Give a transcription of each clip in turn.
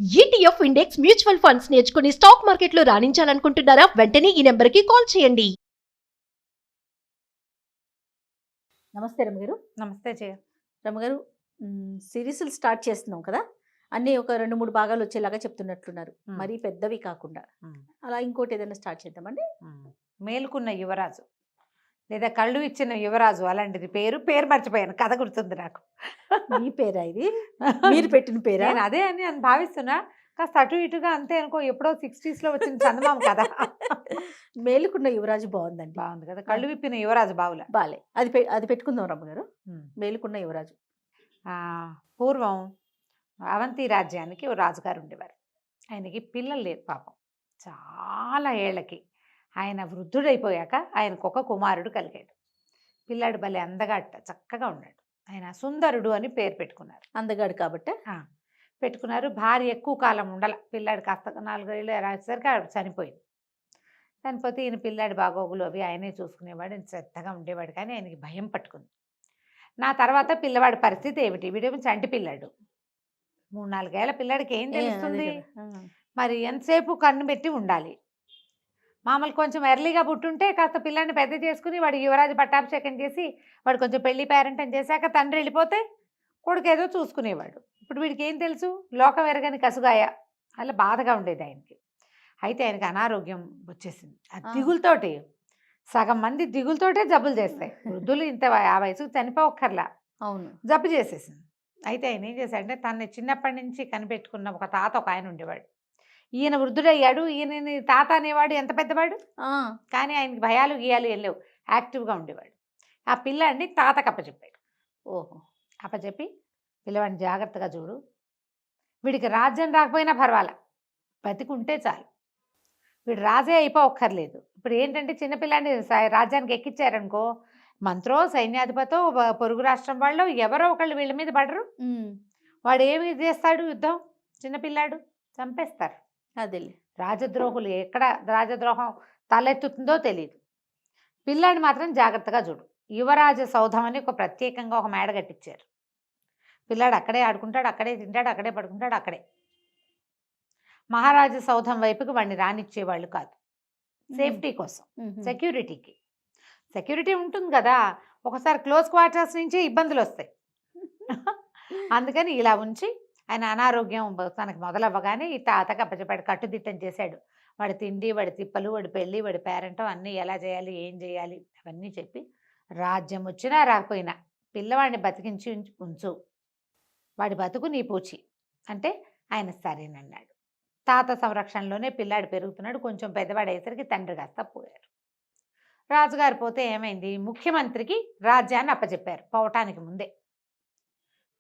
ETF index mutual funds నేర్చుకుని stock మార్కెట్లో రాణించాలనుకుంటున్నారా? వెంటనే ఈ నెంబర్కి కాల్ చేయండి. నమస్తే రమగారు. నమస్తే జయ. రమగారు, సిరీస్లు స్టార్ట్ చేస్తున్నాం కదా, అన్నీ ఒక 2-3 భాగాలు వచ్చేలాగా చెప్తున్నట్లున్నారు. మరీ పెద్దవి కాకుండా అలా ఇంకోటి ఏదైనా స్టార్ట్ చేద్దామండి. మేలుకున్న యువరాజు లేదా కళ్ళు ఇచ్చిన యువరాజు, అలాంటిది పేరు మర్చిపోయాను, కథ గుర్తుంది నాకు. మీ పేరా ఇది? మీరు పెట్టిన పేరా? నేను అదే అని భావిస్తున్నా, కాస్త అటు ఇటుగా అంతే అనుకో. ఎప్పుడో 60s లో వచ్చిన చందమామ కథ. మేలుకున్న యువరాజు బాగుందండి. బాగుంది కదా, కళ్ళు విప్పిన యువరాజు బావుల. బాలే, అది పెట్టుకుందాం రమ్మగారు. మేలుకున్న యువరాజు. పూర్వం అవంతి రాజ్యానికి ఓ రాజుగారు ఉండేవారు. ఆయనకి పిల్లలు లేరు పాపం. చాలా ఏళ్ళకి ఆయన వృద్ధుడైపోయాక ఆయనకు ఒక కుమారుడు కలిగాడు. పిల్లాడు భలే అందగాట, చక్కగా ఉన్నాడు. ఆయన సుందరుడు అని పేరు పెట్టుకున్నారు. అందగాడు కాబట్టి పెట్టుకున్నారు. భార్య ఎక్కువ కాలం ఉండాల. పిల్లాడు కాస్త 4 ఏళ్ళు రాసేసరికి ఆవిడ చనిపోయింది. చనిపోతే ఈయన పిల్లాడి బాగోగులు అవి ఆయనే చూసుకునేవాడు, శ్రద్ధగా ఉండేవాడు. కానీ ఆయనకి భయం పట్టుకుంది. నా తర్వాత పిల్లవాడి పరిస్థితి ఏమిటి? వీడేమో చంటి పిల్లాడు, 3-4 ఏళ్ల పిల్లాడికి ఏం తెలుస్తుంది? మరి ఎంతసేపు కన్ను పెట్టి ఉండాలి. మామూలు కొంచెం ఎర్లీగా పుట్టుంటే కాస్త పిల్లాన్ని పెద్ద చేసుకుని వాడి యువరాజు పట్టాభిషేకం చేసి వాడు కొంచెం పెళ్లి పేరెంటం చేశాక తండ్రి వెళ్ళిపోతే కొడుకు ఏదో చూసుకునేవాడు. ఇప్పుడు వీడికి ఏం తెలుసు? లోకం ఎరగని కసుగాయ. అలా బాధగా ఉండేది ఆయనకి. అయితే ఆయనకి అనారోగ్యం వచ్చేసింది. ఆ దిగులతోటి సగం మంది దిగులతోటే జబ్బులు చేస్తాయి. వృద్ధులు ఇంత ఆ వయసుకు చనిపోక్కర్లా, అవును, జబ్బు చేసేసింది. అయితే ఆయన ఏం చేశాడంటే, తనని చిన్నప్పటి నుంచి కనిపెట్టుకున్న ఒక తాత ఒక ఆయన ఉండేవాడు. ఈయన వృద్ధుడయ్యాడు, ఈయనని తాత అనేవాడు ఎంత పెద్దవాడు. కానీ ఆయనకి భయాలు గీయాలు ఏం లేవు, యాక్టివ్గా ఉండేవాడు. ఆ పిల్లాడిని తాతకు అప్పచెప్పాడు. ఓహో, అప్పచెప్పి పిల్లవాడిని జాగ్రత్తగా చూడు, వీడికి రాజ్యం రాకపోయినా పర్వాలా, బతికుంటే చాలు, వీడు రాజే అయిపోక్కర్లేదు. ఇప్పుడు ఏంటంటే చిన్నపిల్లాడిని రాజ్యానికి ఎక్కించారనుకో, మంత్రో సైన్యాధిపతో పొరుగు రాష్ట్రం వాళ్ళు ఎవరో ఒకళ్ళు వీళ్ళ మీద పడరు. వాడు ఏమి చేస్తాడు? యుద్ధం. చిన్నపిల్లాడు చంపేస్తారు. అదే రాజద్రోహులు ఎక్కడ రాజద్రోహం తలెత్తుతుందో తెలియదు. పిల్లాడిని మాత్రం జాగ్రత్తగా చూడు. యువరాజ సౌధం అని ఒక ప్రత్యేకంగా ఒక మేడ కట్టించారు. పిల్లాడు అక్కడే ఆడుకుంటాడు, అక్కడే తింటాడు, అక్కడే పడుకుంటాడు, అక్కడే. మహారాజ సౌధం వైపుకి వాడిని రానిచ్చేవాళ్ళు కాదు, సేఫ్టీ కోసం, సెక్యూరిటీకి. సెక్యూరిటీ ఉంటుంది కదా, ఒకసారి క్లోజ్ క్వార్టర్స్ నుంచే ఇబ్బందులు వస్తాయి. అందుకని ఇలా ఉంచి ఆయన అనారోగ్యం తనకు మొదలవ్వగానే ఈ తాతకి అప్పచెప్పాడు. కట్టుదిట్టం చేశాడు. వాడి తిండి, వాడి తిప్పలు, వాడి పెళ్ళి, వాడి పేరెంటం అన్నీ ఎలా చేయాలి, ఏం చేయాలి అవన్నీ చెప్పి, రాజ్యం వచ్చినా రాకపోయినా పిల్లవాడిని బతికించి ఉంచు, వాడి బతుకు నీ పూచి అంటే ఆయన సరేనన్నాడు. తాత సంరక్షణలోనే పిల్లాడు పెరుగుతున్నాడు. కొంచెం పెద్దవాడు అయ్యేసరికి తండ్రి కాస్త పోయారు. రాజుగారు పోతే ఏమైంది? ముఖ్యమంత్రికి రాజ్యాన్ని అప్పచెప్పారు. పోవటానికి ముందే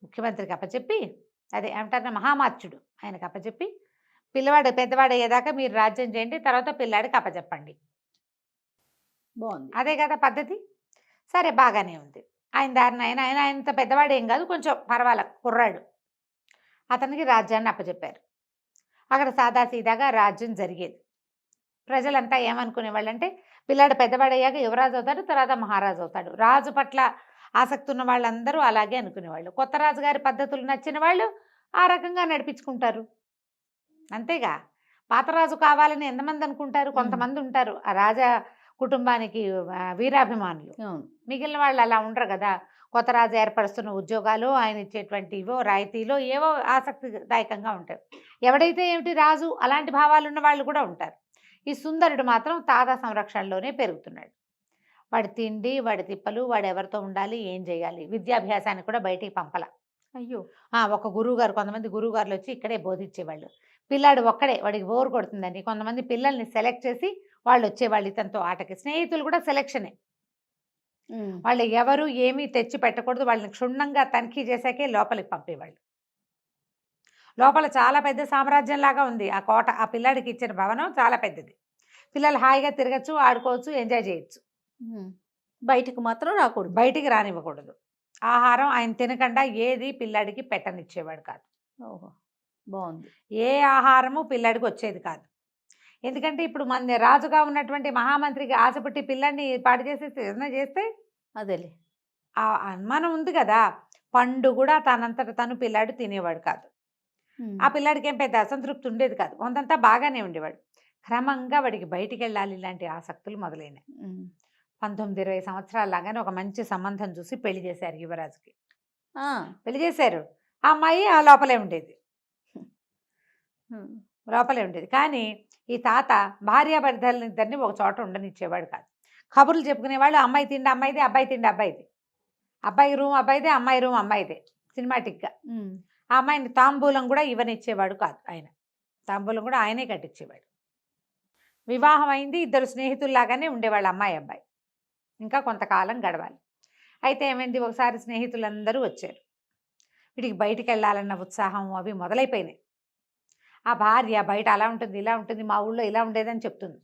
ముఖ్యమంత్రికి అప్పచెప్పి, అదే ఏమంటారు, మహామాత్యుడు ఆయనకు అప్పచెప్పి, పిల్లవాడు పెద్దవాడు అయ్యేదాకా మీరు రాజ్యం చేయండి, తర్వాత పిల్లాడికి అప్పచెప్పండి. బాగుంది, అదే కదా పద్ధతి. సరే, బాగానే ఉంది. ఆయన దారిని ఆయన ఆయనంత పెద్దవాడు ఏం కాదు, కొంచెం పర్వాల కుర్రాడు. అతనికి రాజ్యాన్ని అప్పచెప్పారు. అక్కడ సాదాసీదాగా రాజ్యం జరిగేది. ప్రజలంతా ఏమనుకునేవాళ్ళంటే, పిల్లాడు పెద్దవాడయ్యాక యువరాజు అవుతాడు, తర్వాత మహారాజు అవుతాడు. రాజు పట్ల ఆసక్తి ఉన్న వాళ్ళందరూ అలాగే అనుకునేవాళ్ళు. కొత్త రాజుగారి పద్ధతులు నచ్చిన వాళ్ళు ఆ రకంగా నడిపించుకుంటారు, అంతేగా. పాతరాజు కావాలని ఎంతమంది అనుకుంటారు? కొంతమంది ఉంటారు ఆ రాజా కుటుంబానికి వీరాభిమానులు. మిగిలిన వాళ్ళు అలా ఉండరు కదా. కొత్త రాజు ఏర్పరుస్తున్న ఉద్యోగాలు, ఆయన ఇచ్చేటువంటి ఇవో రాయితీలో ఏవో ఆసక్తిదాయకంగా ఉంటారు. ఎవడైతే ఏమిటి రాజు, అలాంటి భావాలు ఉన్న వాళ్ళు కూడా ఉంటారు. ఈ సుందరుడు మాత్రం తాత సంరక్షణలోనే పెరుగుతున్నాడు. వాడి తిండి, వాడి తిప్పలు, వాడు ఎవరితో ఉండాలి, ఏం చేయాలి, విద్యాభ్యాసానికి కూడా బయటికి పంపల. అయ్యో, ఒక గురువుగారు, కొంతమంది గురువుగారులు వచ్చి ఇక్కడే బోధించేవాళ్ళు. పిల్లాడు ఒక్కడే, వాడికి బోర్ కొడుతుందని కొంతమంది పిల్లల్ని సెలెక్ట్ చేసి వాళ్ళు వచ్చేవాళ్ళు ఇతనితో ఆటకి. స్నేహితులు కూడా సెలెక్షనే. వాళ్ళు ఎవరు ఏమీ తెచ్చి పెట్టకూడదు, వాళ్ళని క్షుణ్ణంగా తనిఖీ చేశాకే లోపలికి పంపేవాళ్ళు. లోపల చాలా పెద్ద సామ్రాజ్యం లాగా ఉంది ఆ కోట. ఆ పిల్లాడికి ఇచ్చిన భవనం చాలా పెద్దది. పిల్లలు హాయిగా తిరగచ్చు, ఆడుకోవచ్చు, ఎంజాయ్ చేయొచ్చు. బయటకు మాత్రం రాకూడదు, బయటికి రానివ్వకూడదు. ఆహారం ఆయన తినకుండా ఏది పిల్లాడికి పెట్టనిచ్చేవాడు కాదు. ఓహో, బాగుంది. ఏ ఆహారము పిల్లాడికి వచ్చేది కాదు. ఎందుకంటే ఇప్పుడు మన రాజుగా ఉన్నటువంటి మహామంత్రికి ఆశపట్టి పిల్లాడిని పాడు చేస్తే అదేలే, ఆ అనుమానం ఉంది కదా. పండు కూడా తనంతట తను పిల్లాడు తినేవాడు కాదు. ఆ పిల్లాడికి ఏం పెద్ద అసంతృప్తి ఉండేది కాదు, కొంతంతా బాగానే ఉండేవాడు. క్రమంగా వాడికి బయటికి వెళ్ళాలి ఇలాంటి ఆసక్తులు మొదలైనాయి. 19-20 సంవత్సరాల లాగానే ఒక మంచి సంబంధం చూసి పెళ్లి చేశారు యువరాజుకి. పెళ్లి చేశారు. ఆ అమ్మాయి ఆ లోపలే ఉండేది, లోపలే ఉండేది. కానీ ఈ తాత భార్యాభర్తలిద్దరిని ఒక చోట ఉండనిచ్చేవాడు కాదు. కబుర్లు చెప్పుకునేవాళ్ళు, అమ్మాయి తిండి అమ్మాయిదే, అబ్బాయి తిండి అబ్బాయిదే, అబ్బాయి రూమ్ అబ్బాయిదే, అమ్మాయి రూమ్ అమ్మాయిదే, సినిమాటిక్గా. ఆ అమ్మాయిని తాంబూలం కూడా ఇవ్వనిచ్చేవాడు కాదు ఆయన, తాంబూలం కూడా ఆయనే కట్టించేవాడు. వివాహం అయింది, ఇద్దరు స్నేహితుల్లాగానే ఉండేవాళ్ళు అమ్మాయి అబ్బాయి. ఇంకా కొంతకాలం గడవాలి. అయితే ఏమైంది, ఒకసారి స్నేహితులందరూ వచ్చారు. వీడికి బయటికి వెళ్ళాలన్న ఉత్సాహం అవి మొదలైపోయినాయి. ఆ భార్య బయట అలా ఉంటుంది ఇలా ఉంటుంది, మా ఊళ్ళో ఇలా ఉండేదని చెప్తుంది,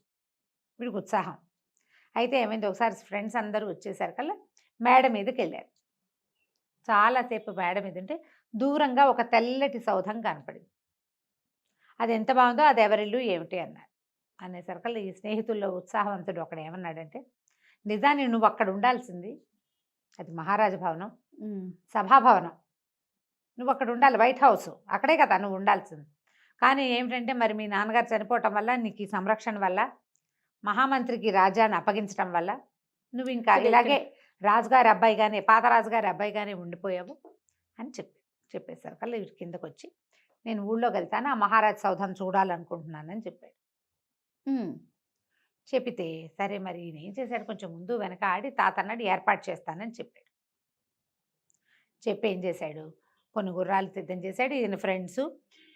వీడికి ఉత్సాహం. అయితే ఏమైంది, ఒకసారి ఫ్రెండ్స్ అందరూ వచ్చేసరికల్లా మేడ మీదకి వెళ్ళారు. చాలాసేపు మేడ మీద ఉంటే దూరంగా ఒక తెల్లటి సౌధం కనపడింది. అది ఎంత బాగుందో, అది ఎవరిల్లు ఏమిటి అన్నారు. అనేసరికల్లా ఈ స్నేహితుల్లో ఉత్సాహవంతుడు ఒకడు ఏమన్నాడంటే, నిజాన్ని నువ్వు అక్కడ ఉండాల్సింది, అది మహారాజ భవనం, సభాభవనం, నువ్వు అక్కడ ఉండాలి, వైట్ హౌస్ అక్కడే కదా నువ్వు ఉండాల్సింది. కానీ ఏమిటంటే మరి మీ నాన్నగారు చనిపోవటం వల్ల, నీకు ఈ సంరక్షణ వల్ల, మహామంత్రికి రాజ్యాన్ని అప్పగించడం వల్ల నువ్వు ఇంకా ఇలాగే రాజుగారి అబ్బాయిగానే, పాత రాజుగారి అబ్బాయిగానే ఉండిపోయావు అని చెప్పేశారు. కల్లా వీటి కిందకు వచ్చి, నేను ఊళ్ళోకి వెళ్తాను, ఆ మహారాజ్ సౌధం చూడాలనుకుంటున్నానని చెప్పాడు. చెప్పితే సరే మరి ఈయన ఏం చేశాడు, కొంచెం ముందు వెనక ఆడి తాత అన్నాడు ఏర్పాటు చేస్తానని చెప్పాడు. చెప్పి ఏం చేశాడు, కొన్ని గుర్రాలు సిద్ధం చేశాడు. ఈయన ఫ్రెండ్స్,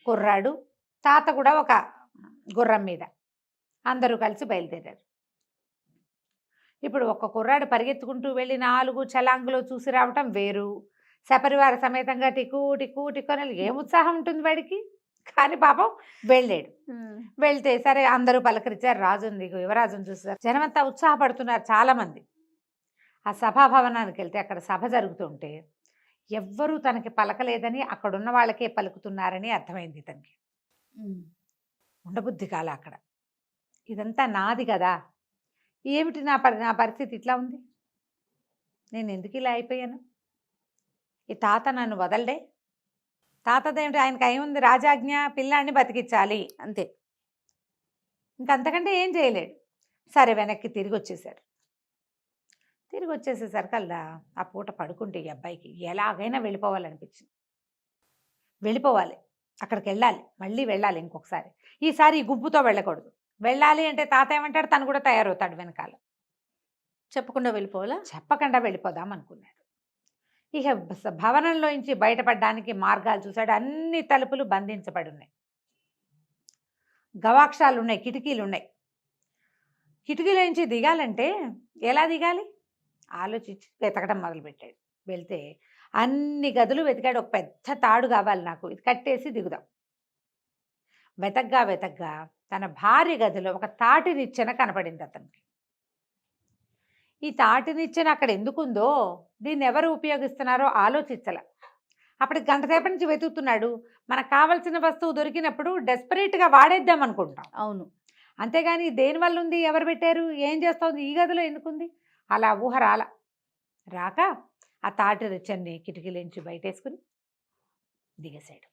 కుర్రాడు, తాత కూడా ఒక గుర్రం మీద అందరూ కలిసి బయలుదేరారు. ఇప్పుడు ఒక కుర్రాడు పరిగెత్తుకుంటూ వెళ్ళి 4 చలాంగులో చూసి రావటం వేరు, సపరివార సమేతంగా టిక్కు టిక్కు టిక్కు అని ఏం ఉత్సాహం ఉంటుంది వాడికి. కానీ పాపం వెళ్ళాడు. వెళ్తే సరే అందరూ పలకరించారు, రాజుని యువరాజుని చూసారు, జనమంతా ఉత్సాహపడుతున్నారు చాలామంది. ఆ సభాభవనానికి వెళ్తే అక్కడ సభ జరుగుతుంటే ఎవ్వరూ తనకి పలకలేదని, అక్కడున్న వాళ్ళకే పలుకుతున్నారని అర్థమైంది ఇతనికి. ఉండబుద్ధి కాల అక్కడ, ఇదంతా నాది కదా, ఏమిటి నా పరిస్థితి ఇట్లా ఉంది, నేను ఎందుకు ఇలా అయిపోయాను, ఈ తాత నన్ను వదలడే, తాతదేమిటి ఆయనకి ఏముంది, రాజాజ్ఞ, పిల్లాన్ని బతికించాలి అంతే, ఇంకంతకంటే ఏం చేయలేడు. సరే వెనక్కి తిరిగి వచ్చేసారు. తిరిగి వచ్చేసేసరికల్లా ఆ పూట పడుకుంటే ఈ అబ్బాయికి ఎలాగైనా వెళ్ళిపోవాలనిపించింది. వెళ్ళిపోవాలి, అక్కడికి వెళ్ళాలి, మళ్ళీ వెళ్ళాలి ఇంకొకసారి, ఈసారి ఈ గుంపుతో వెళ్ళకూడదు. వెళ్ళాలి అంటే తాత ఏమంటాడు, తను కూడా తయారవుతాడు వెనకాల. చెప్పకుండా వెళ్ళిపోవాలా? చెప్పకుండా వెళ్ళిపోదాం అనుకున్నాడు. ఇక భవనంలోంచి బయటపడడానికి మార్గాలు చూశాడు. అన్ని తలుపులు బంధించబడి ఉన్నాయి, గవాక్షాలు ఉన్నాయి, కిటికీలు ఉన్నాయి. కిటికీల నుంచి దిగాలంటే ఎలా దిగాలి ఆలోచించి వెతకడం మొదలుపెట్టాడు. వెళ్తే అన్ని గదులు వెతికాడు, ఒక పెద్ద తాడు కావాలి నాకు, ఇది కట్టేసి దిగుదాం. వెతగ్గా తన భార్య గదిలో ఒక తాటి నిచ్చెన కనపడింది అతనికి. ఈ తాటి నిచ్చెన అక్కడ ఎందుకుందో, దీన్ని ఎవరు ఉపయోగిస్తున్నారో ఆలోచించాల. అప్పటికి గంటసేపటి నుంచి వెతుకుతున్నాడు. మనకు కావాల్సిన వస్తువు దొరికినప్పుడు డెస్పరేట్గా వాడేద్దాం అనుకుంటాం. అవును. అంతేగాని దేనివల్ల ఉంది, ఎవరు పెట్టారు, ఏం చేస్తుంది, ఈ గదిలో ఎందుకుంది, అలా ఊహ రాక ఆ తాటి నిచ్చెన్ని కిటికీలోంచి బయటేసుకుని దిగేశాడు.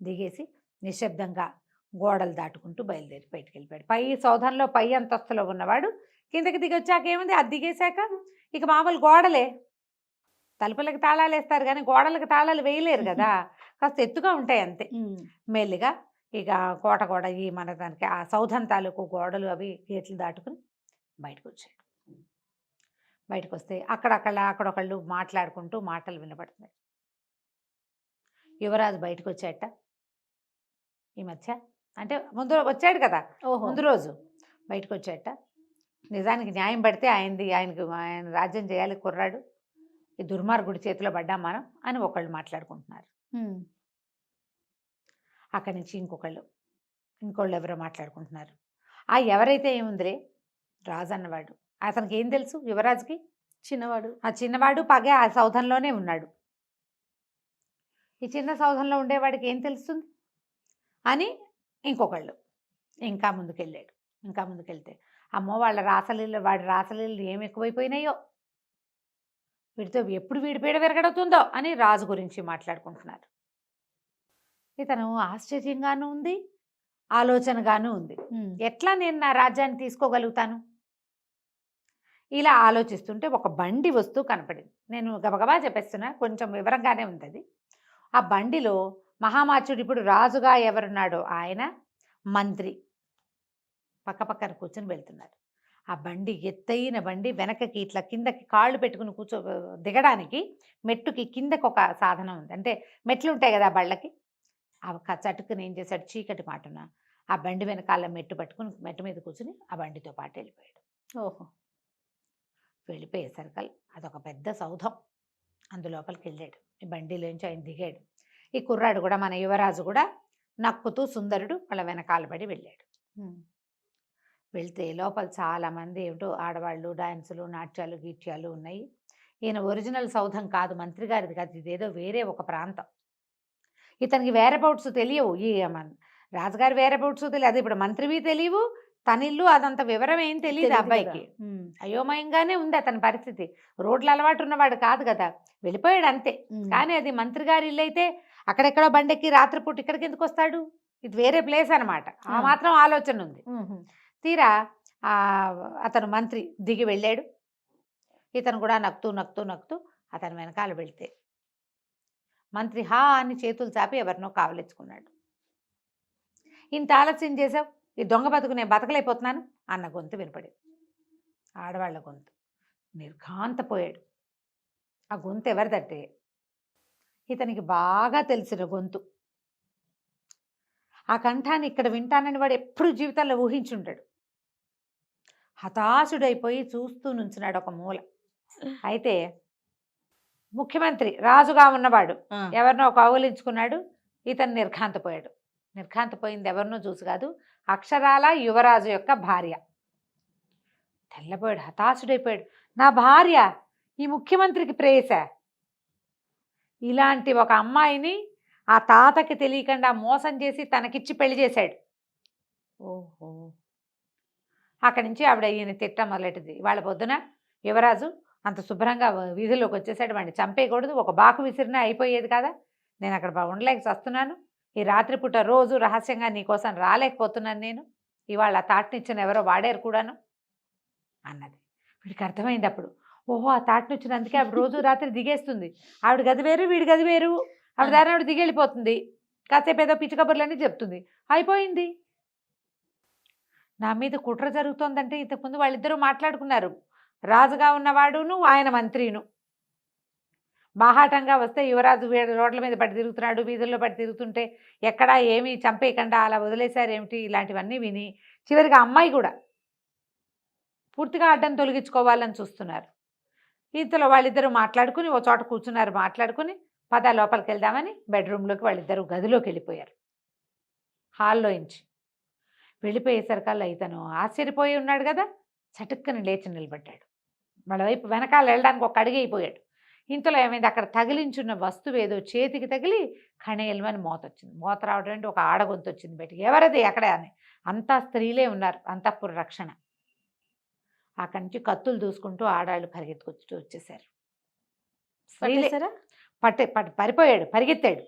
దిగేసి నిశ్శబ్దంగా గోడలు దాటుకుంటూ బయలుదేరి బయటికి వెళ్ళిపోయాడు. పై సౌధంలో పై అంతస్తులో ఉన్నవాడు కిందకి దిగి వచ్చాక ఏముంది, అది దిగేశాక ఇక మామూలు గోడలే. తలుపులకు తాళాలు వేస్తారు కానీ గోడలకు తాళాలు వేయలేరు కదా, కాస్త ఎత్తుగా ఉంటాయి అంతే. మెల్లిగా ఇక కోట గోడ ఈ మన దానికి ఆ సౌధం తాలూకు గోడలు అవి గేట్లు దాటుకుని బయటకు వచ్చాడు. బయటకు వస్తే అక్కడొకళ్ళు మాట్లాడుకుంటూ మాటలు వినపడుతున్నాయి. యువరాజు బయటకు వచ్చాట ఈ మధ్య, అంటే ముందు వచ్చాడు కదా, ముందు రోజు బయటకు వచ్చాట. నిజానికి న్యాయం పడితే ఆయన రాజ్యం చేయాలి కుర్రాడు, ఈ దుర్మార్గుడి చేతిలో పడ్డాం మనం అని ఒకళ్ళు మాట్లాడుకుంటున్నారు. అక్కడి నుంచి ఇంకోళ్ళు ఎవరో మాట్లాడుకుంటున్నారు. ఆ ఎవరైతే ఏముందిలే, రాజు అన్నవాడు, అతనికి ఏం తెలుసు, యువరాజుకి చిన్నవాడు పగే ఆ సౌధంలోనే ఉన్నాడు, ఈ చిన్న సౌధంలో ఉండేవాడికి ఏం తెలుస్తుంది అని ఇంకొకళ్ళు ఇంకా ముందుకెళ్తే అమ్మో వాడి రాసలీలు ఏమి ఎక్కువైపోయినాయో, వీడితో ఎప్పుడు వీడి పీడ విరగడుతుందో అని రాజు గురించి మాట్లాడుకుంటున్నారు. ఇతను ఆశ్చర్యంగానూ ఉంది, ఆలోచనగానూ ఉంది. ఉమ్. ఎట్లా నేను నా రాజ్యాన్ని తీసుకోగలుగుతాను? ఇలా ఆలోచిస్తుంటే ఒక బండి వస్తూ కనపడింది. నేను గబగబా చెప్పేస్తున్నా, కొంచెం వివరంగానే ఉంది అది. ఆ బండిలో మహామాచుడు, ఇప్పుడు రాజుగా ఎవరున్నాడో ఆయన, మంత్రి పక్కపక్కన కూర్చొని వెళ్తున్నారు. ఆ బండి ఎత్తైన బండి, వెనకకి ఇట్లా కిందకి కాళ్ళు పెట్టుకుని దిగడానికి మెట్టుకి కిందకి ఒక సాధనం ఉంది. అంటే మెట్లు ఉంటాయి కదా ఆ బళ్ళకి. ఆ చటుకుని ఏం చేశాడు, చీకటి మాటున ఆ బండి వెనకాల మెట్టు పట్టుకుని మెట్టు మీద కూర్చుని ఆ బండితో పాటు వెళ్ళిపోయాడు. ఓహో. వెళ్ళిపోయేసరికి అదొక పెద్ద సౌధం. అందులోపలికి వెళ్ళాడు. ఈ బండిలోంచి ఆయన దిగాడు. ఈ కుర్రాడు కూడా, మన యువరాజు కూడా నక్కుతూ సుందరుడు వాళ్ళ వెనకాల పడి వెళ్ళాడు. ఉమ్. వెళ్తే లోపల చాలామంది ఏమిటో ఆడవాళ్ళు, డాన్సులు, నాట్యాలు, గీట్యాలు ఉన్నాయి. ఈయన ఒరిజినల్ సౌధం కాదు, మంత్రి గారిది కాదు, ఇదేదో వేరే ఒక ప్రాంతం. ఇతనికి వేరబౌట్స్ తెలియవు. ఈ రాజుగారి వేరబౌట్స్ తెలియదు, అది ఇప్పుడు మంత్రివి తెలియవు, తన ఇల్లు అదంత వివరం ఏం తెలియదు తెలీదు అబ్బాయికి. కదా. ఉమ్. అయోమయంగానే ఉంది అతని పరిస్థితి. రోడ్లు అలవాటు ఉన్నవాడు కాదు కదా, వెళ్ళిపోయాడు అంతే. ఉమ్. కానీ అది మంత్రి గారి ఇల్లు అయితే అక్కడెక్కడో బండెక్కి రాత్రిపూట ఇక్కడికి ఎందుకు వస్తాడు? ఇది వేరే ప్లేస్ అనమాట. ఆ మాత్రం ఆలోచన ఉంది. ఉహు. తీరా అతను మంత్రి దిగి వెళ్ళాడు. ఇతను కూడా నక్కుతూ నక్కుతూ నక్కుతూ అతని వెనకాల వెళ్తే మంత్రి హా అని చేతులు చాపి ఎవరినో కావలించుకున్నాడు. ఇంత ఆలస్యం చేసావు, ఈ దొంగ బతుకు నేను బతకలేకపోతున్నాను అన్న గొంతు వినపడింది. ఆడవాళ్ళ గొంతు. నిర్ఘాంతపోయాడు. ఆ గొంతు ఎవరిదంటే ఇతనికి బాగా తెలిసిన గొంతు. ఆ కంఠాన్ని ఇక్కడ వింటానని వాడు ఎప్పుడు జీవితంలో ఊహించుంటాడు. హతాశుడైపోయి చూస్తూ నుంచున్నాడు ఒక మూల. అయితే ముఖ్యమంత్రి రాజుగా ఉన్నవాడు ఆ. ఎవరినో కౌగిలించుకున్నాడు. ఇతను నిర్ఘాంతపోయాడు. నిర్ఘాంతపోయింది ఎవరినో చూసి కాదు, అక్షరాల యువరాజు యొక్క భార్య. తెల్లపోయాడు, హతాశుడైపోయాడు. నా భార్య ఈ ముఖ్యమంత్రికి ప్రేయస. ఇలాంటి ఒక అమ్మాయిని ఆ తాతకి తెలియకుండా మోసం చేసి తనకిచ్చి పెళ్లి చేశాడు. ఓహో. అక్కడి నుంచి ఆవిడ ఈయన తిట్టం మొదలెట్టింది. వాళ్ళ పొద్దున యువరాజు అంత శుభ్రంగా వీధుల్లోకి వచ్చేసాడు, వాడిని చంపేయకూడదు, ఒక బాకు విసిరినా అయిపోయేది కదా, నేను అక్కడ ఉండలేక వస్తున్నాను, ఈ రాత్రిపూట రోజు రహస్యంగా నీకోసం రాలేకపోతున్నాను నేను, ఇవాళ తాటినిచ్చిన ఎవరో వాడారు కూడాను అన్నది. వీడికి అర్థమైంది అప్పుడు, ఓహో ఆ తాటినిచ్చిన అందుకే ఆవిడ రోజు రాత్రి దిగేస్తుంది, ఆవిడ గది వేరు వీడి గది వేరు, ఆవిడ దాని ఆవిడ దిగెళ్ళిపోతుంది, కాసేపు ఏదో పిచ్చి కబుర్లన్నీ చెప్తుంది, అయిపోయింది. నా మీద కుట్ర జరుగుతోందంటే ఇంతకుముందు వాళ్ళిద్దరూ మాట్లాడుకున్నారు, రాజుగా ఉన్నవాడును ఆయన మంత్రిను. బాహాటంగా వస్తే యువరాజు రోడ్ల మీద పడి తిరుగుతున్నాడు, వీధుల్లో పడి తిరుగుతుంటే ఎక్కడా ఏమీ చంపేయకుండా అలా వదిలేశారేమిటి, ఇలాంటివన్నీ విని చివరిగా అమ్మాయి కూడా పూర్తిగా అడ్డం తొలగించుకోవాలని చూస్తున్నారు. ఇంతలో వాళ్ళిద్దరూ మాట్లాడుకుని ఓ చోట కూర్చున్నారు, మాట్లాడుకుని పద లోపలికి వెళ్దామని బెడ్రూమ్లోకి వాళ్ళిద్దరూ గదిలోకి వెళ్ళిపోయారు. హాల్లోంచి వెళ్ళిపోయేసరికల్లా ఇతను ఆశ్చర్యపోయి ఉన్నాడు కదా, చటుక్కని లేచి నిలబడ్డాడు. వాళ్ళ వైపు వెనకాల వెళ్ళడానికి ఒక అడుగు అయిపోయాడు. ఇంతలో ఏమైంది, అక్కడ తగిలించున్న వస్తువు ఏదో చేతికి తగిలి ఖణేల్మని మోత వచ్చింది. మోత రావడం అంటే ఒక ఆడగొంతు వచ్చింది బయటికి. ఎవరది అక్కడ అని, అంతా స్త్రీలే ఉన్నారు, అంతఃపుర రక్షణ. అక్కడి నుంచి కత్తులు దూసుకుంటూ ఆడాళ్ళు పరిగెత్తుకొచ్చుతూ వచ్చేసారు. స్త్రీలే. పరిపోయాడు, పరిగెత్తాడు.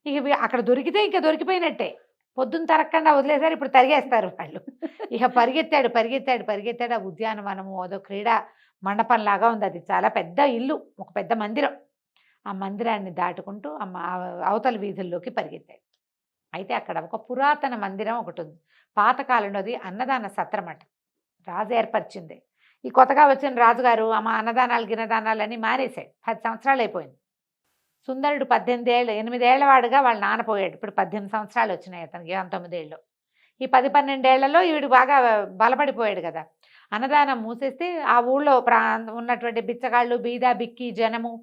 ఇక అక్కడ దొరికితే ఇంకా దొరికిపోయినట్టే, పొద్దున్న తరగకుండా వదిలేసారు, ఇప్పుడు తరిగేస్తారు వాళ్ళు. ఇక పరిగెత్తాడు పరిగెత్తాడు పరిగెత్తాడు. ఆ ఉద్యానవనము అదో క్రీడా మండపంలాగా ఉంది, అది చాలా పెద్ద ఇల్లు, ఒక పెద్ద మందిరం. ఆ మందిరాన్ని దాటుకుంటూ అవతల వీధుల్లోకి పరిగెత్తాడు. అయితే అక్కడ ఒక పురాతన మందిరం ఒకటి ఉంది, పాతకాలంలో అది అన్నదాన సత్రమట, రాజు ఏర్పరిచింది. ఈ కొత్తగా వచ్చిన రాజుగారు అన్నదానాలు గిన్నదానాలు అని మానేశాడు. 10 సంవత్సరాలు అయిపోయింది. సుందరుడు 8 ఏళ్లవాడుగా వాళ్ళ నాన్న పోయాడు. ఇప్పుడు 18 సంవత్సరాలు వచ్చినాయి అతనికి, 19 ఏళ్ళు. ఈ 10-12 ఏళ్లలో వీడు బాగా బలపడిపోయాడు కదా. అన్నదానం మూసేస్తే ఆ ఊళ్ళో ఉన్నటువంటి బిచ్చగాళ్ళు, బీద బిక్కి జనము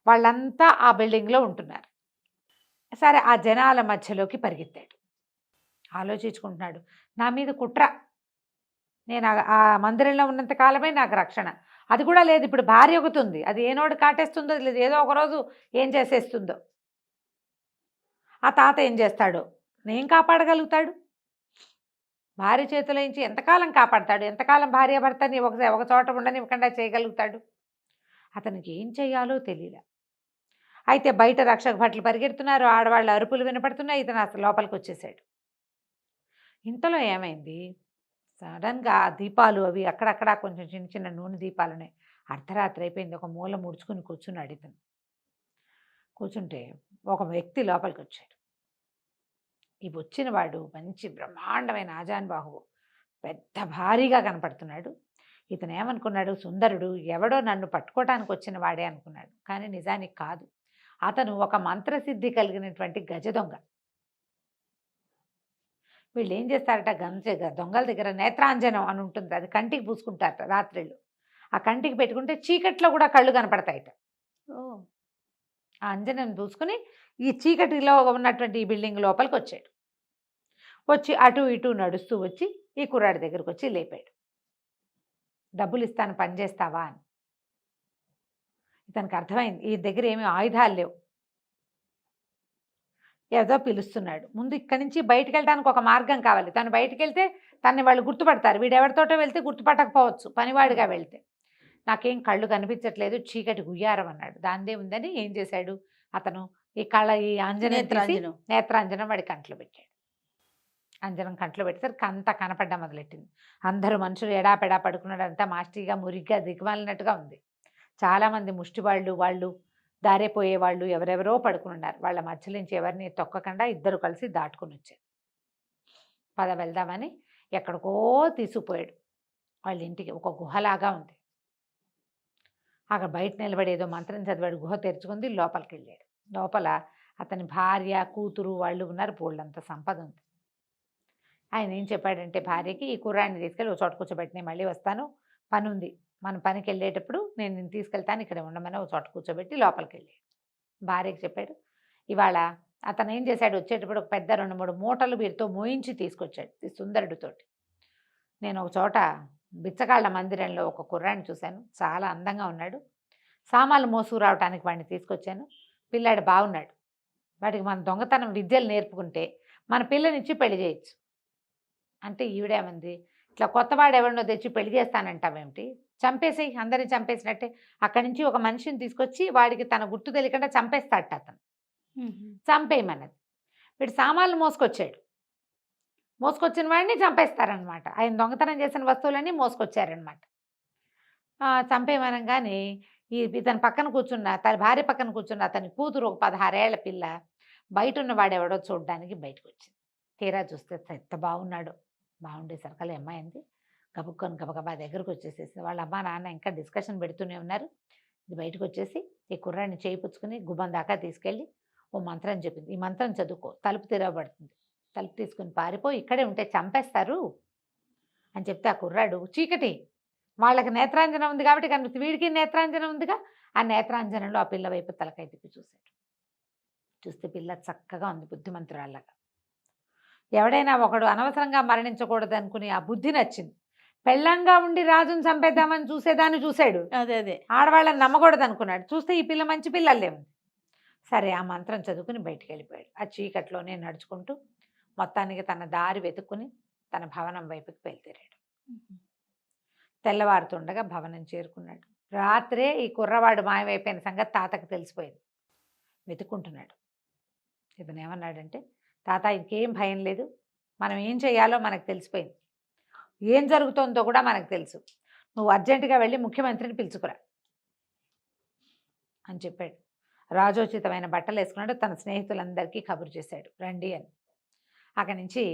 వాళ్ళంతా ఆ బిల్డింగ్లో ఉంటున్నారు. సరే, ఆ జనాల మధ్యలోకి పరిగెత్తాడు. ఆలోచించుకుంటున్నాడు, నా మీద కుట్ర, నేను ఆ మందిరంలో ఉన్నంత కాలమే నాకు రక్షణ, అది కూడా లేదు. ఇప్పుడు భార్య ఒకటి ఉంది, అది ఏనోడు కాటేస్తుందో లేదు, ఏదో ఒకరోజు ఏం చేసేస్తుందో. ఆ తాత ఏం చేస్తాడో, నేను కాపాడగలుగుతాడు? భార్య చేతిలో నుంచి ఎంతకాలం కాపాడతాడు? ఎంతకాలం భార్య భర్తని ఒక చోట ఉండనివ్వకుండా చేయగలుగుతాడు? అతనికి ఏం చేయాలో తెలియలే. అయితే బయట రక్షక భటులు పరిగెడుతున్నారు, ఆడవాళ్ళ అరుపులు వినపడుతున్నాయి. ఇతను అసలు లోపలికి వచ్చేసాడు. ఇంతలో ఏమైంది, సడన్గా ఆ దీపాలు అవి అక్కడక్కడ కొంచెం చిన్న చిన్న నూనె దీపాలున్నాయి. అర్ధరాత్రి అయిపోయింది. ఒక మూల ముడుచుకుని కూర్చున్నాడు ఇతను. కూర్చుంటే ఒక వ్యక్తి లోపలికి వచ్చాడు. ఈ వచ్చిన వాడు మంచి బ్రహ్మాండమైన ఆజానుబాహువు, పెద్ద భారీగా కనపడుతున్నాడు. ఇతను ఏమనుకున్నాడు, సుందరుడు ఎవడో నన్ను పట్టుకోవటానికి వచ్చిన వాడే అనుకున్నాడు. కానీ నిజానికి కాదు, అతను ఒక మంత్రసిద్ధి కలిగినటువంటి గజ దొంగ. వీళ్ళు ఏం చేస్తారట, దొంగల దగ్గర నేత్రాంజనం అని ఉంటుంది, అది కంటికి పూసుకుంటారట రాత్రిళ్ళు. ఆ కంటికి పెట్టుకుంటే చీకట్లో కూడా కళ్ళు కనపడతాయట. ఆ అంజనం పూసుకుని ఈ చీకటిలో ఉన్నటువంటి ఈ బిల్డింగ్ లోపలికి వచ్చాడు. వచ్చి అటు ఇటు నడుస్తూ వచ్చి ఈ కుర్రాడి దగ్గరకు వచ్చి లేపాడు. డబ్బులు ఇస్తాను, పని చేస్తావా అని. ఇతనికి అర్థమైంది ఈ దగ్గర ఏమీ ఆయుధాలు లేవు, ఏదో పిలుస్తున్నాడు. ముందు ఇక్కడి నుంచి బయటకు వెళ్ళడానికి ఒక మార్గం కావాలి. తను బయటకు వెళ్తే తన్ని వాళ్ళు గుర్తుపడతారు. వీడెవరితోటో వెళ్తే గుర్తుపట్టకపోవచ్చు, పనివాడిగా వెళ్తే. నాకేం కళ్ళు కనిపించట్లేదు, చీకటి గుయ్యారం అన్నాడు. దాందే ఉందని ఏం చేశాడు అతను, ఈ నేత్రాంజనం వాడి కంట్లో పెట్టాడు. అంజనం కంట్లో పెట్టేసరికి అంతా కనపడ్డ మొదలెట్టింది. అందరూ మనుషులు ఎడాపెడా పడుకున్నాడు. అంతా మాస్టిగా మురిగ్గా దిగమాలినట్టుగా ఉంది. చాలామంది ముష్టివాళ్ళు, వాళ్ళు దారిపోయేవాళ్ళు ఎవరెవరో పడుకున్నారు. వాళ్ళ మధ్య నుంచి ఎవరిని తొక్కకుండా ఇద్దరు కలిసి దాటుకుని వచ్చారు. పద వెళ్దామని ఎక్కడికో తీసుకుపోయాడు. వాళ్ళ ఇంటికి ఒక గుహలాగా ఉంది. అక్కడ బయట నిలబడి ఏదో మంత్రం చదివాడు. గుహ తెరుచుకుంది, లోపలికి వెళ్ళాడు. లోపల అతని భార్య, కూతురు వాళ్ళు ఉన్నారు. పోళ్ళంత సంపద ఉంది. ఆయన ఏం చెప్పాడంటే భార్యకి, ఈ కుర్రాడిని తీసుకెళ్ళి ఒక చోట కూర్చోబెట్టి నేను మళ్ళీ వస్తాను, పని ఉంది, మన పనికి వెళ్ళేటప్పుడు నేను నిన్ను తీసుకెళ్తాను, ఇక్కడ ఉండమని ఒక చోట కూర్చోబెట్టి లోపలికి వెళ్ళాడు. భార్యకి చెప్పాడు. ఇవాళ అతను ఏం చేశాడు, వచ్చేటప్పుడు ఒక పెద్ద 2-3 మూటలు వీరితో మోయించి తీసుకొచ్చాడు ఈ సుందరుడితోటి. నేను ఒక చోట బిచ్చగాళ్ల మందిరంలో ఒక కుర్రాడిని చూశాను, చాలా అందంగా ఉన్నాడు, సామాన్లు మోసుకు రావడానికి వాడిని తీసుకొచ్చాను, పిల్లాడు బాగున్నాడు, వాడికి మన దొంగతనం విద్యలు నేర్పుకుంటే మన పిల్లనిచ్చి పెళ్లి చేయొచ్చు అంటే. ఈవిడేమంది, ఇట్లా కొత్తవాడు ఎవరినో తెచ్చి పెళ్లి చేస్తానంటావేమిటి, చంపేసేయి, అందరిని చంపేసినట్టే. అక్కడి నుంచి ఒక మనిషిని తీసుకొచ్చి వాడికి తన గుర్తు తెలియకుండా చంపేస్తాడట అతను. చంపేయమన్నది. వీడు సామాన్లు మోసుకొచ్చాడు, మోసుకొచ్చిన వాడిని చంపేస్తారనమాట. ఆయన దొంగతనం చేసిన వస్తువులన్నీ మోసుకొచ్చారనమాట. చంపేయమనగానే ఇతని పక్కన కూర్చున్న, తన భార్య పక్కన కూర్చున్న అతని కూతురు ఒక 16 ఏళ్ల పిల్ల బయట ఉన్న వాడెవడో చూడడానికి బయటకు వచ్చింది. తీరా చూస్తే ఎంత బాగున్నాడు. బాగుండేసరికల్లా అమ్మాయి అంది. గబుక్కొని గబగబా దగ్గరకు వచ్చేసేసి వాళ్ళ అమ్మా నాన్న ఇంకా డిస్కషన్ పెడుతూనే ఉన్నారు. ఇది బయటకు వచ్చేసి ఈ కుర్రాడిని చేయిపుచ్చుకుని గుమ్మం దాకా తీసుకెళ్ళి ఓ మంత్రం చెప్పింది. ఈ మంత్రం చదువుకో, తలుపు తెరవబడుతుంది, తలుపు తీసుకుని పారిపోయి, ఇక్కడే ఉంటే చంపేస్తారు అని చెప్తే ఆ కుర్రాడు, చీకటి వాళ్ళకి నేత్రాంజనం ఉంది కాబట్టి కనిపిస్తుంది, వీడికి నేత్రాంజనం ఉందిగా, ఆ నేత్రాంజనంలో ఆ పిల్ల వైపు తలకాయ తిప్పి చూశాడు. చూస్తే పిల్ల చక్కగా ఉంది, బుద్ధిమంతురాళ్ళగా. ఎవడైనా ఒకడు అనవసరంగా మరణించకూడదు అనుకుని ఆ బుద్ధి నచ్చింది. పెళ్ళంగా ఉండి రాజుని చంపేద్దామని చూసేదాన్ని చూశాడు, అదే ఆడవాళ్ళని నమ్మకూడదు అనుకున్నాడు. చూస్తే ఈ పిల్ల మంచి పిల్లలే ఉంది. సరే ఆ మంత్రం చదువుకుని బయటికి వెళ్ళిపోయాడు. ఆ చీకట్లోనే నడుచుకుంటూ మొత్తానికి తన దారి వెతుక్కుని తన భవనం వైపుకి బయలుదేరాడు. తెల్లవారుతుండగా భవనం చేరుకున్నాడు. రాత్రే ఈ కుర్రవాడు మాయమైపోయిన సంగతి తాతకు తెలిసిపోయింది. వెతుక్కుంటున్నాడు. ఇతను ఏమన్నాడంటే, తాత ఇంకేం భయం లేదు, మనం ఏం చేయాలో మనకు తెలిసిపోయింది, ఏం జరుగుతుందో కూడా మనకు తెలుసు, నువ్వు అర్జెంటుగా వెళ్ళి ముఖ్యమంత్రిని పిలుచుకురా అని చెప్పాడు. రాజోచితమైన బట్టలు వేసుకున్నాడు. తన స్నేహితులందరికీ కబురు చేశాడు, రండి అని. అక్కడి నుంచి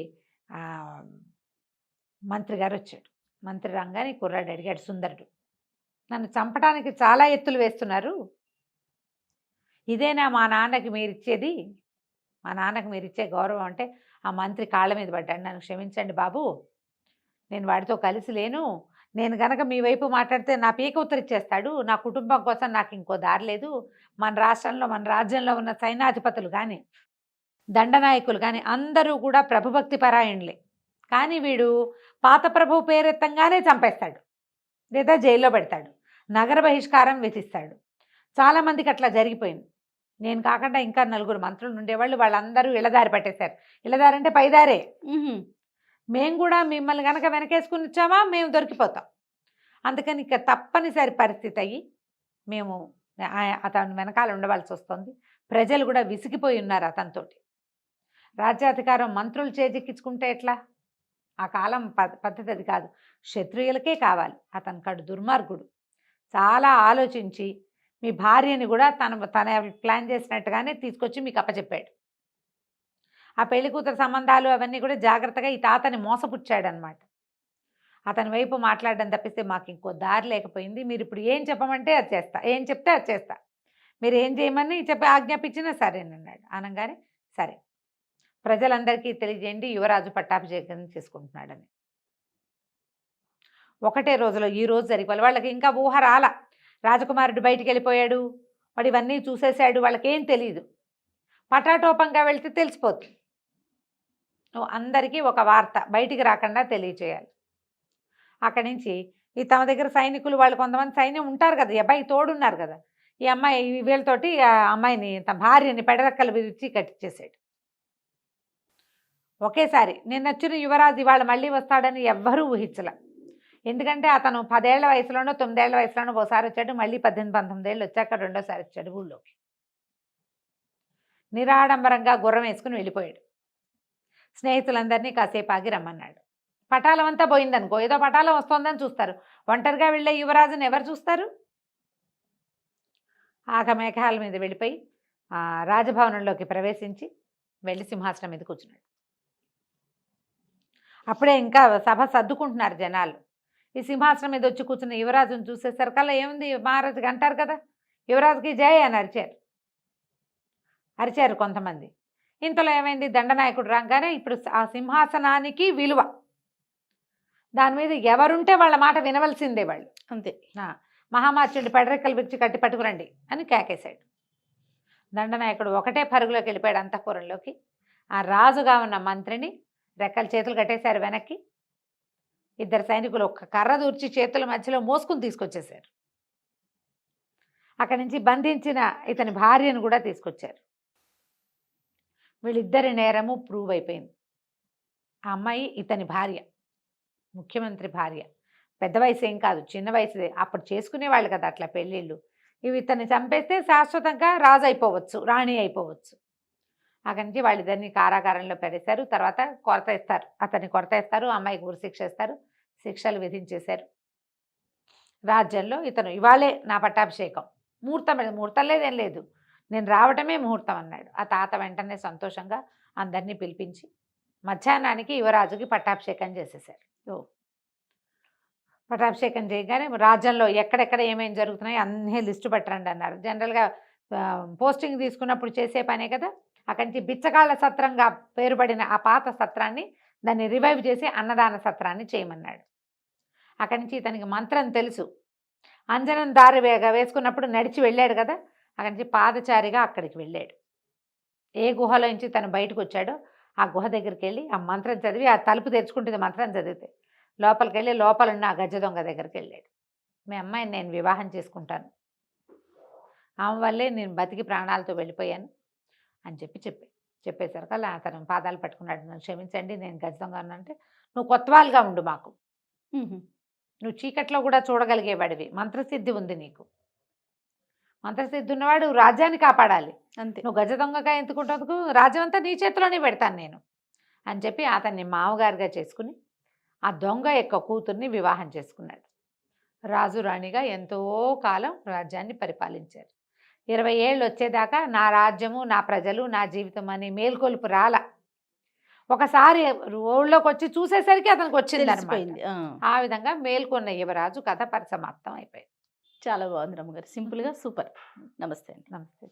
మంత్రి గారు వచ్చాడు. మంత్రి రాగానే కుర్రాడు అడిగాడు, సుందరుడు, నన్ను చంపడానికి చాలా ఎత్తులు వేస్తున్నారు, ఇదేనా మా నాన్నకి మీరిచ్చేది, మా నాన్నకి మీరిచ్చే గౌరవం అంటే? ఆ మంత్రి కాళ్ళ మీద పడ్డాడు. నన్ను క్షమించండి బాబు, నేను వాడితో కలిసి లేను, నేను గనక మీ వైపు మాట్లాడితే నా పీక ఉత్తరిచ్చేస్తాడు, నా కుటుంబం కోసం నాకు ఇంకో దారి లేదు, మన రాష్ట్రంలో మన రాజ్యంలో ఉన్న సైన్యాధిపతులు కానీ దండనాయకులు కానీ అందరూ కూడా ప్రభుభక్తి పరాయణులే, కానీ వీడు పాత ప్రభు పేరెత్తంగానే చంపేస్తాడు లేదా జైల్లో పెడతాడు, నగర బహిష్కారం విధిస్తాడు. చాలామందికి అట్లా జరిగిపోయింది. నేను కాకుండా ఇంకా 4 మంత్రులు ఉండేవాళ్ళు, వాళ్ళందరూ ఇళ్ళదారి పట్టేశారు. ఇళ్ళదారంటే పైదారే. మేము కూడా మిమ్మల్ని కనుక వెనకేసుకుని వచ్చామా మేము దొరికిపోతాం. అందుకని ఇక తప్పనిసరి పరిస్థితి అయ్యి మేము అతని వెనకాల ఉండవలసి వస్తుంది. ప్రజలు కూడా విసిగిపోయి ఉన్నారు అతనితోటి. రాజ్యాధికారం మంత్రులు చేజిక్కించుకుంటే ఎట్లా? ఆ కాలం పద్ధతి అది కాదు. క్షత్రియులకే కావాలి. అతని కడు దుర్మార్గుడు. చాలా ఆలోచించి మీ భార్యని కూడా తన ప్లాన్ చేసినట్టుగానే తీసుకొచ్చి మీకు అప్పచెప్పాడు. ఆ పెళ్లి కూతురు సంబంధాలు అవన్నీ కూడా జాగ్రత్తగా ఈ తాతని మోసపుచ్చాడనమాట. అతని వైపు మాట్లాడడం తప్పిస్తే మాకు ఇంకో దారి లేకపోయింది. మీరు ఇప్పుడు ఏం చెప్పమంటే అది చేస్తా, ఏం చెప్తే అది చేస్తా, మీరు ఏం చేయమని చెప్పి ఆజ్ఞాపించినా సరేనన్నాడు. అనగానే సరే, ప్రజలందరికీ తెలియజేయండి యువరాజు పట్టాభిషేకం చేసుకుంటున్నాడని. ఒకటే రోజులో ఈ రోజు జరిగిపోవాలి. వాళ్ళకి ఇంకా ఊహ రాల. రాజకుమారుడు బయటికి వెళ్ళిపోయాడు, వాడు ఇవన్నీ చూసేశాడు, వాళ్ళకేం తెలియదు. పటాటోపంగా వెళ్తే తెలిసిపోతుంది. నువ్వు అందరికీ ఒక వార్త బయటికి రాకుండా తెలియచేయాలి. అక్కడి నుంచి ఈ తమ దగ్గర సైనికులు, వాళ్ళు కొంతమంది సైన్యం ఉంటారు కదా, ఈ అబ్బాయి తోడున్నారు కదా, ఈ అమ్మాయి వీళ్ళతోటి ఆ అమ్మాయిని తన భార్యని పెడరెక్కలు విరిచి కట్టించేసాడు. ఒకేసారి నిన్న వచ్చిన యువరాజు ఇవాళ మళ్ళీ వస్తాడని ఎవ్వరూ ఊహించల. ఎందుకంటే అతను 10 ఏళ్ల వయసులోనో 9 ఏళ్ల వయసులోనో ఒకసారి వచ్చాడు, మళ్ళీ 18-19 ఏళ్ళు వచ్చాక రెండోసారి వచ్చాడు ఊళ్ళోకి. నిరాడంబరంగా గుర్రం వేసుకుని వెళ్ళిపోయాడు. స్నేహితులందరినీ కాసేపు ఆగి రమ్మన్నాడు. పటాలం అంతా పోయిందనుకో, ఏదో పటాలం వస్తుందని చూస్తారు. ఒంటరిగా వెళ్ళే యువరాజుని ఎవరు చూస్తారు? మేఘాల మీద వెళ్ళిపోయి రాజభవనంలోకి ప్రవేశించి వెళ్ళి సింహాసనం మీద కూర్చున్నాడు. అప్పుడే ఇంకా సభ సర్దుకుంటున్నారు జనాలు. ఈ సింహాసనం మీద వచ్చి కూర్చున్న యువరాజును చూసేసరికల్లా ఏముంది, మహారాజుకి అంటారు కదా, యువరాజుకి జయ అని అరిచారు కొంతమంది. ఇంతలో ఏమైంది, దండనాయకుడు రాగానే ఇప్పుడు ఆ సింహాసనానికి విలువ, దాని మీద ఎవరుంటే వాళ్ళ మాట వినవలసిందే వాళ్ళు, అంతే. మహామార్చుడి పెడరెక్కలు విరిచి కట్టి పట్టుకురండి అని కేకేశాడు. దండనాయకుడు ఒకటే పరుగులోకి వెళ్ళిపోయాడు అంతఃపురంలోకి. ఆ రాజుగా ఉన్న మంత్రిని రెక్కలు చేతులు కట్టేశారు వెనక్కి. 2 సైనికులు ఒక్క కర్ర దూర్చి చేతుల మధ్యలో మోసుకుని తీసుకొచ్చేశారు. అక్కడి నుంచి బంధించిన ఇతని భార్యను కూడా తీసుకొచ్చారు. వీళ్ళిద్దరి నేరము ప్రూవ్ అయిపోయింది. ఆ అమ్మాయి ఇతని భార్య, ముఖ్యమంత్రి భార్య. పెద్ద వయసు ఏం కాదు, చిన్న వయసుదే. అప్పుడు చేసుకునేవాళ్ళు కదా అట్లా పెళ్ళిళ్ళు. ఇవి ఇతన్ని చంపేస్తే శాశ్వతంగా రాజు అయిపోవచ్చు, రాణి అయిపోవచ్చు. అక్కడి నుంచి వాళ్ళిద్దరిని కారాగారంలో పెడేశారు. తర్వాత కొరత ఇస్తారు, అతన్ని కొరత ఇస్తారు, అమ్మాయికి ఉరిశిక్ష ఇస్తారు, శిక్షలు విధించేశారు. రాజ్యంలో ఇతను ఇవాళే నా పట్టాభిషేకం, ముహూర్తం లేదేం లేదు, నేను రావటమే ముహూర్తం అన్నాడు. ఆ తాత వెంటనే సంతోషంగా అందరినీ పిలిపించి మధ్యాహ్నానికి యువరాజుకి పట్టాభిషేకం చేసేశారు. పట్టాభిషేకం చేయగానే రాజ్యంలో ఎక్కడెక్కడ ఏమేమి జరుగుతున్నాయో అన్నీ లిస్టు పెట్టరండి అన్నారు. జనరల్గా పోస్టింగ్ తీసుకున్నప్పుడు చేసే పనే కదా. అక్కడి నుంచి బిచ్చగాళ్ళ సత్రంగా పేరుపడిన ఆ పాత సత్రాన్ని దాన్ని రివైవ్ చేసి అన్నదాన సత్రాన్ని చేయమన్నాడు. అక్కడి నుంచి ఇతనికి మంత్రం తెలుసు. అంజనం దారి వేసుకున్నప్పుడు నడిచి వెళ్ళాడు కదా, అక్కడి నుంచి పాదచారిగా అక్కడికి వెళ్ళాడు. ఏ గుహలో నుంచి తను బయటకు వచ్చాడో ఆ గుహ దగ్గరికి వెళ్ళి ఆ మంత్రం చదివి, ఆ తలుపు తెరుచుకుంటుంది మంత్రం చదివితే, లోపలికి వెళ్ళి లోపలున్న ఆ గజ్జ దొంగ దగ్గరికి వెళ్ళాడు. మీ అమ్మాయిని నేను వివాహం చేసుకుంటాను, ఆమె వల్లే నేను బతికి ప్రాణాలతో వెళ్ళిపోయాను అని చెప్పేసరికి అలా అతను పాదాలు పట్టుకున్నాడు. నన్ను క్షమించండి, నేను గజ్జ దొంగ అంటే, నువ్వు కొత్తవాళ్ళుగా ఉండు మాకు, నువ్వు చీకట్లో కూడా చూడగలిగేవాడివి, మంత్రసిద్ధి ఉంది నీకు, మంత్రసిద్ధి ఉన్నవాడు రాజ్యాన్ని కాపాడాలి, అంతే. నువ్వు గజ దొంగగా ఎందుకుంటందుకు, రాజ్యం అంతా నీ చేతిలోనే పెడతాను నేను అని చెప్పి అతన్ని మామగారిగా చేసుకుని ఆ దొంగ యొక్క కూతుర్ని వివాహం చేసుకున్నాడు. రాజు రాణిగా ఎంతో కాలం రాజ్యాన్ని పరిపాలించారు. 20 ఏళ్ళు వచ్చేదాకా నా రాజ్యము, నా ప్రజలు, నా జీవితం అని మేల్కొలుపు రాల. ఒకసారి ఊళ్ళోకి వచ్చి చూసేసరికి అతనికి వచ్చింది తెలిసిపోయింది. ఆ విధంగా మేల్కొన్న యువరాజు కథ పరిసమాప్తం అయిపోయింది. చాలా బాగుంది రమ్మగారు, సింపుల్గా సూపర్. నమస్తే అండి. నమస్తే.